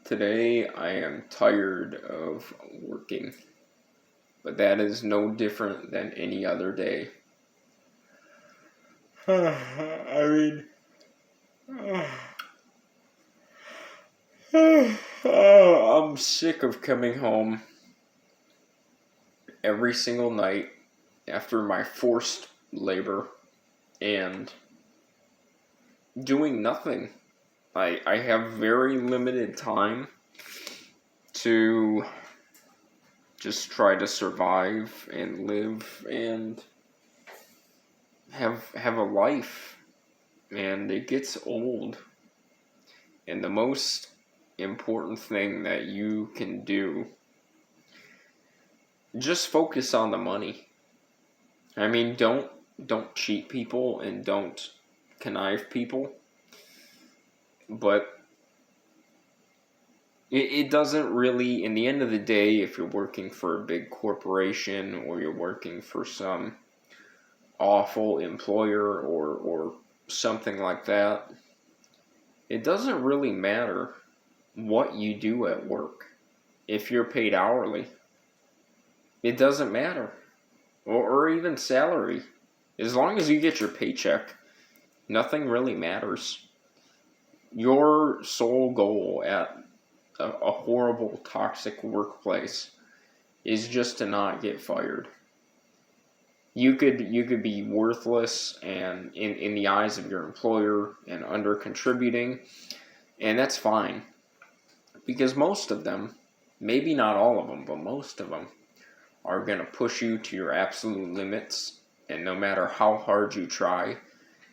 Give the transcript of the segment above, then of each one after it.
Today I am tired of working, but that is no different than any other day. I mean, I'm sick of coming home every single night after my forced labor and doing nothing. I have very limited time to just try to survive and live and have a life, and it gets old. And the most important thing that you can do, just focus on the money. I mean, don't cheat people and don't connive people, but it doesn't really, in the end of the day, if you're working for a big corporation or you're working for some awful employer or something like that, it doesn't really matter what you do at work. If you're paid hourly, it doesn't matter. Or even salary. As long as you get your paycheck, nothing really matters. Your sole goal at a horrible, toxic workplace is just to not get fired. You could be worthless and in the eyes of your employer and under contributing, and that's fine. Because most of them, maybe not all of them, but most of them are going to push you to your absolute limits, and no matter how hard you try,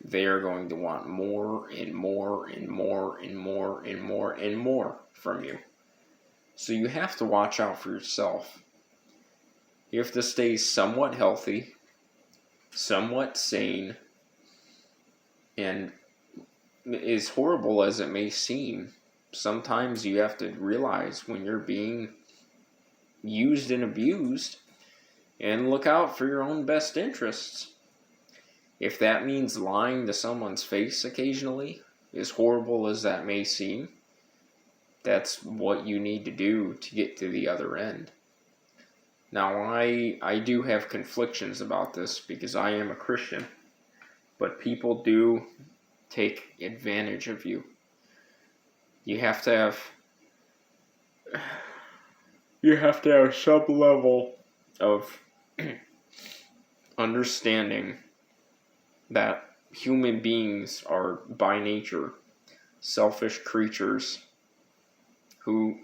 they are going to want more and more and more and more and more and more from you. So you have to watch out for yourself. You have to stay somewhat healthy, somewhat sane, and as horrible as it may seem, sometimes you have to realize when you're being used and abused and look out for your own best interests. If that means lying to someone's face occasionally, as horrible as that may seem, that's what you need to do to get to the other end. Now, I do have conflictions about this because I am a Christian, but people do take advantage of you. You have to have some level of understanding that human beings are by nature selfish creatures who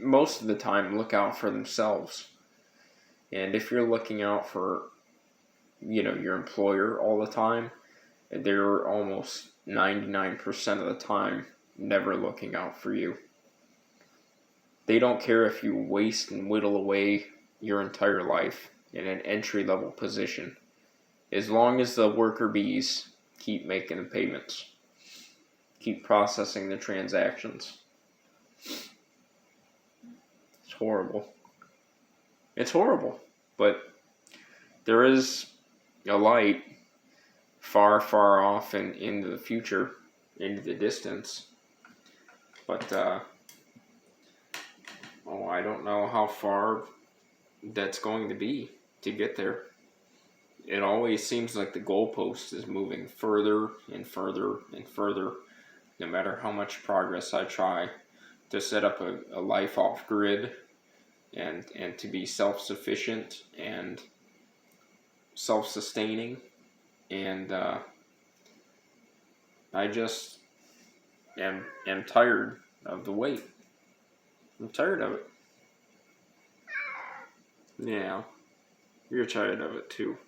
most of the time look out for themselves. And if you're looking out for your employer all the time, they're almost 99% of the time never looking out for you. They don't care if you waste and whittle away your entire life in an entry-level position, as long as the worker bees keep making the payments, keep processing the transactions. It's horrible. It's horrible, but there is a light far, far off and into the future, into the distance. But I don't know how far that's going to be to get there. It always seems like the goalpost is moving further and further and further, no matter how much progress I try to set up a life off grid and to be self-sufficient and self-sustaining. And I just am tired of the wait. I'm tired of it. Yeah, you're tired of it too.